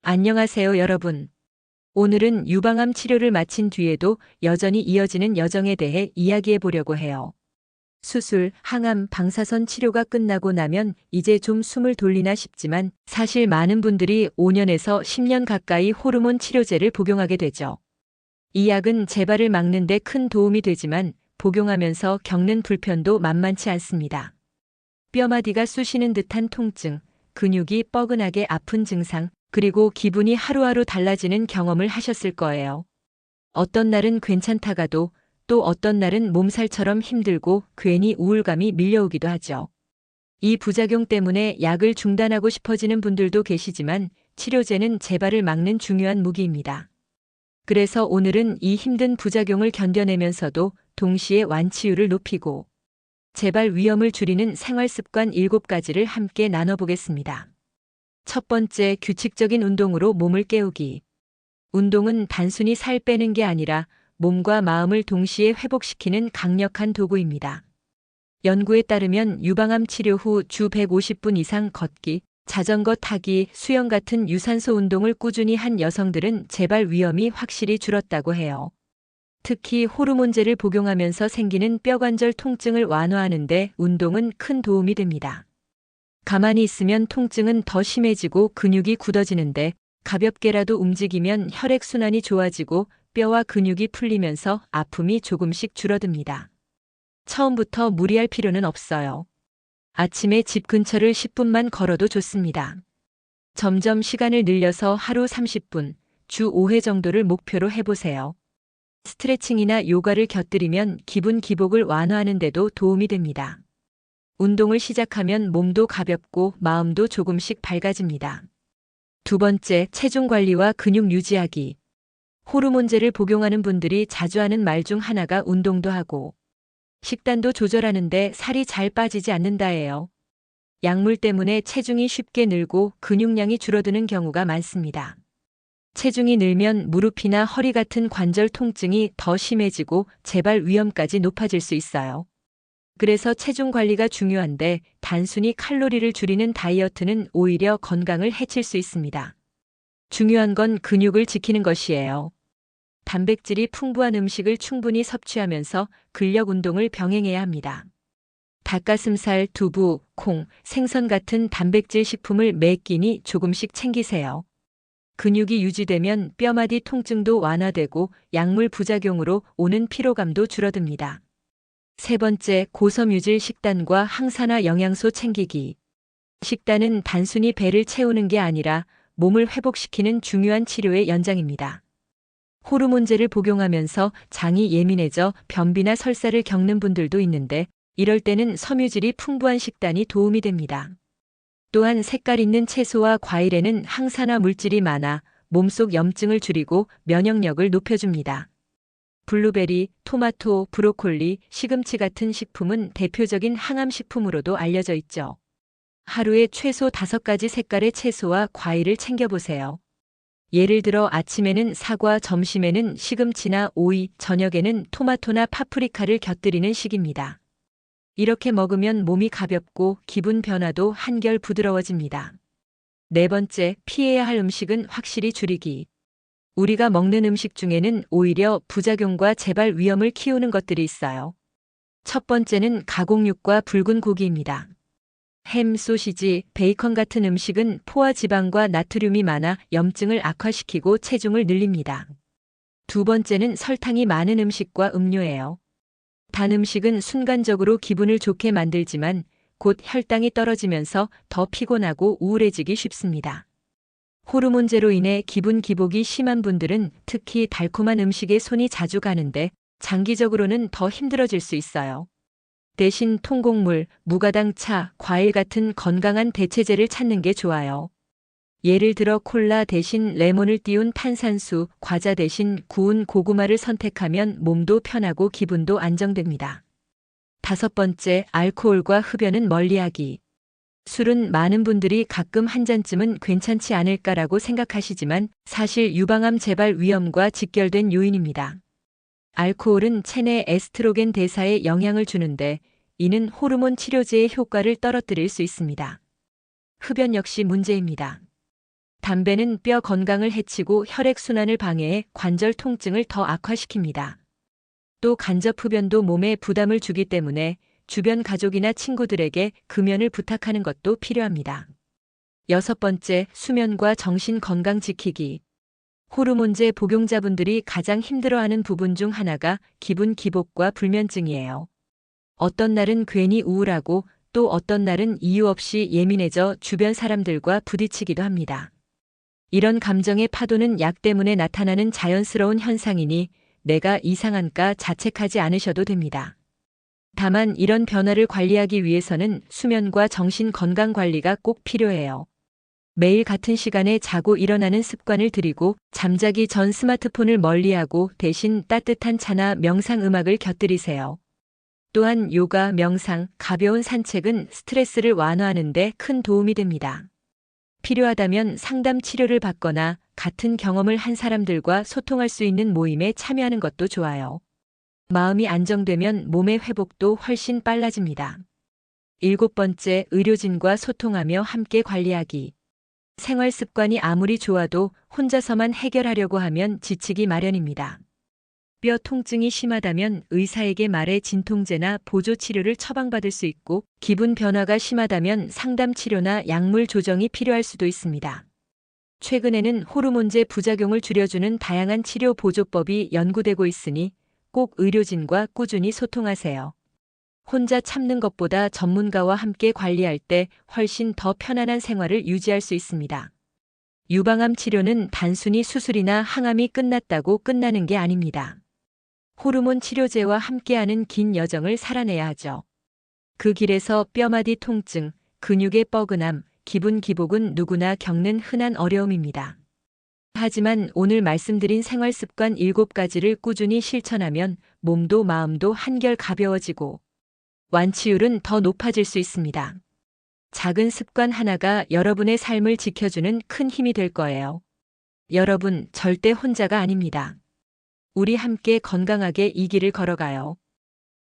안녕하세요, 여러분. 오늘은 유방암 치료를 마친 뒤에도 여전히 이어지는 여정에 대해 이야기해 보려고 해요. 수술, 항암, 방사선 치료가 끝나고 나면 이제 좀 숨을 돌리나 싶지만 사실 많은 분들이 5년에서 10년 가까이 호르몬 치료제를 복용하게 되죠. 이 약은 재발을 막는 데 큰 도움이 되지만 복용하면서 겪는 불편도 만만치 않습니다. 뼈마디가 쑤시는 듯한 통증, 근육이 뻐근하게 아픈 증상, 그리고 기분이 하루하루 달라지는 경험을 하셨을 거예요. 어떤 날은 괜찮다가도 또 어떤 날은 몸살처럼 힘들고 괜히 우울감이 밀려오기도 하죠. 이 부작용 때문에 약을 중단하고 싶어지는 분들도 계시지만 치료제는 재발을 막는 중요한 무기입니다. 그래서 오늘은 이 힘든 부작용을 견뎌내면서도 동시에 완치율을 높이고 재발 위험을 줄이는 생활습관 7가지를 함께 나눠보겠습니다. 첫 번째, 규칙적인 운동으로 몸을 깨우기. 운동은 단순히 살 빼는 게 아니라 몸과 마음을 동시에 회복시키는 강력한 도구입니다. 연구에 따르면 유방암 치료 후 주 150분 이상 걷기, 자전거 타기, 수영 같은 유산소 운동을 꾸준히 한 여성들은 재발 위험이 확실히 줄었다고 해요. 특히 호르몬제를 복용하면서 생기는 뼈관절 통증을 완화하는 데 운동은 큰 도움이 됩니다. 가만히 있으면 통증은 더 심해지고 근육이 굳어지는데 가볍게라도 움직이면 혈액순환이 좋아지고 뼈와 근육이 풀리면서 아픔이 조금씩 줄어듭니다. 처음부터 무리할 필요는 없어요. 아침에 집 근처를 10분만 걸어도 좋습니다. 점점 시간을 늘려서 하루 30분, 주 5회 정도를 목표로 해보세요. 스트레칭이나 요가를 곁들이면 기분 기복을 완화하는 데도 도움이 됩니다. 운동을 시작하면 몸도 가볍고 마음도 조금씩 밝아집니다. 두 번째, 체중 관리와 근육 유지하기. 호르몬제를 복용하는 분들이 자주 하는 말 중 하나가 운동도 하고 식단도 조절하는데 살이 잘 빠지지 않는다예요. 약물 때문에 체중이 쉽게 늘고 근육량이 줄어드는 경우가 많습니다. 체중이 늘면 무릎이나 허리 같은 관절 통증이 더 심해지고 재발 위험까지 높아질 수 있어요. 그래서 체중 관리가 중요한데 단순히 칼로리를 줄이는 다이어트는 오히려 건강을 해칠 수 있습니다. 중요한 건 근육을 지키는 것이에요. 단백질이 풍부한 음식을 충분히 섭취하면서 근력 운동을 병행해야 합니다. 닭가슴살, 두부, 콩, 생선 같은 단백질 식품을 매 끼니 조금씩 챙기세요. 근육이 유지되면 뼈마디 통증도 완화되고 약물 부작용으로 오는 피로감도 줄어듭니다. 세 번째, 고섬유질 식단과 항산화 영양소 챙기기. 식단은 단순히 배를 채우는 게 아니라 몸을 회복시키는 중요한 치료의 연장입니다. 호르몬제를 복용하면서 장이 예민해져 변비나 설사를 겪는 분들도 있는데 이럴 때는 섬유질이 풍부한 식단이 도움이 됩니다. 또한 색깔 있는 채소와 과일에는 항산화 물질이 많아 몸속 염증을 줄이고 면역력을 높여줍니다. 블루베리, 토마토, 브로콜리, 시금치 같은 식품은 대표적인 항암식품으로도 알려져 있죠. 하루에 최소 5가지 색깔의 채소와 과일을 챙겨보세요. 예를 들어 아침에는 사과, 점심에는 시금치나 오이, 저녁에는 토마토나 파프리카를 곁들이는 식입니다. 이렇게 먹으면 몸이 가볍고 기분 변화도 한결 부드러워집니다. 네 번째, 피해야 할 음식은 확실히 줄이기. 우리가 먹는 음식 중에는 오히려 부작용과 재발 위험을 키우는 것들이 있어요. 첫 번째는 가공육과 붉은 고기입니다. 햄, 소시지, 베이컨 같은 음식은 포화 지방과 나트륨이 많아 염증을 악화시키고 체중을 늘립니다. 두 번째는 설탕이 많은 음식과 음료예요. 단 음식은 순간적으로 기분을 좋게 만들지만 곧 혈당이 떨어지면서 더 피곤하고 우울해지기 쉽습니다. 호르몬제로 인해 기분 기복이 심한 분들은 특히 달콤한 음식에 손이 자주 가는데 장기적으로는 더 힘들어질 수 있어요. 대신 통곡물, 무가당 차, 과일 같은 건강한 대체제를 찾는 게 좋아요. 예를 들어 콜라 대신 레몬을 띄운 탄산수, 과자 대신 구운 고구마를 선택하면 몸도 편하고 기분도 안정됩니다. 다섯 번째, 알코올과 흡연은 멀리하기. 술은 많은 분들이 가끔 한 잔쯤은 괜찮지 않을까라고 생각하시지만 사실 유방암 재발 위험과 직결된 요인입니다. 알코올은 체내 에스트로겐 대사에 영향을 주는데 이는 호르몬 치료제의 효과를 떨어뜨릴 수 있습니다. 흡연 역시 문제입니다. 담배는 뼈 건강을 해치고 혈액순환을 방해해 관절 통증을 더 악화시킵니다. 또 간접 흡연도 몸에 부담을 주기 때문에 주변 가족이나 친구들에게 금연을 부탁하는 것도 필요합니다. 6번째, 수면과 정신 건강 지키기. 호르몬제 복용자분들이 가장 힘들어하는 부분 중 하나가 기분 기복과 불면증이에요. 어떤 날은 괜히 우울하고 또 어떤 날은 이유 없이 예민해져 주변 사람들과 부딪히기도 합니다. 이런 감정의 파도는 약 때문에 나타나는 자연스러운 현상이니 내가 이상한가 자책하지 않으셔도 됩니다. 다만 이런 변화를 관리하기 위해서는 수면과 정신 건강 관리가 꼭 필요해요. 매일 같은 시간에 자고 일어나는 습관을 들이고 잠자기 전 스마트폰을 멀리하고 대신 따뜻한 차나 명상 음악을 곁들이세요. 또한 요가, 명상, 가벼운 산책은 스트레스를 완화하는 데 큰 도움이 됩니다. 필요하다면 상담 치료를 받거나 같은 경험을 한 사람들과 소통할 수 있는 모임에 참여하는 것도 좋아요. 마음이 안정되면 몸의 회복도 훨씬 빨라집니다. 7번째, 의료진과 소통하며 함께 관리하기. 생활 습관이 아무리 좋아도 혼자서만 해결하려고 하면 지치기 마련입니다. 뼈 통증이 심하다면 의사에게 말해 진통제나 보조 치료를 처방받을 수 있고, 기분 변화가 심하다면 상담 치료나 약물 조정이 필요할 수도 있습니다. 최근에는 호르몬제 부작용을 줄여주는 다양한 치료 보조법이 연구되고 있으니 꼭 의료진과 꾸준히 소통하세요. 혼자 참는 것보다 전문가와 함께 관리할 때 훨씬 더 편안한 생활을 유지할 수 있습니다. 유방암 치료는 단순히 수술이나 항암이 끝났다고 끝나는 게 아닙니다. 호르몬 치료제와 함께하는 긴 여정을 살아내야 하죠. 그 길에서 뼈마디 통증, 근육의 뻐근함, 기분 기복은 누구나 겪는 흔한 어려움입니다. 하지만 오늘 말씀드린 생활 습관 7가지를 꾸준히 실천하면 몸도 마음도 한결 가벼워지고 완치율은 더 높아질 수 있습니다. 작은 습관 하나가 여러분의 삶을 지켜주는 큰 힘이 될 거예요. 여러분, 절대 혼자가 아닙니다. 우리 함께 건강하게 이 길을 걸어가요.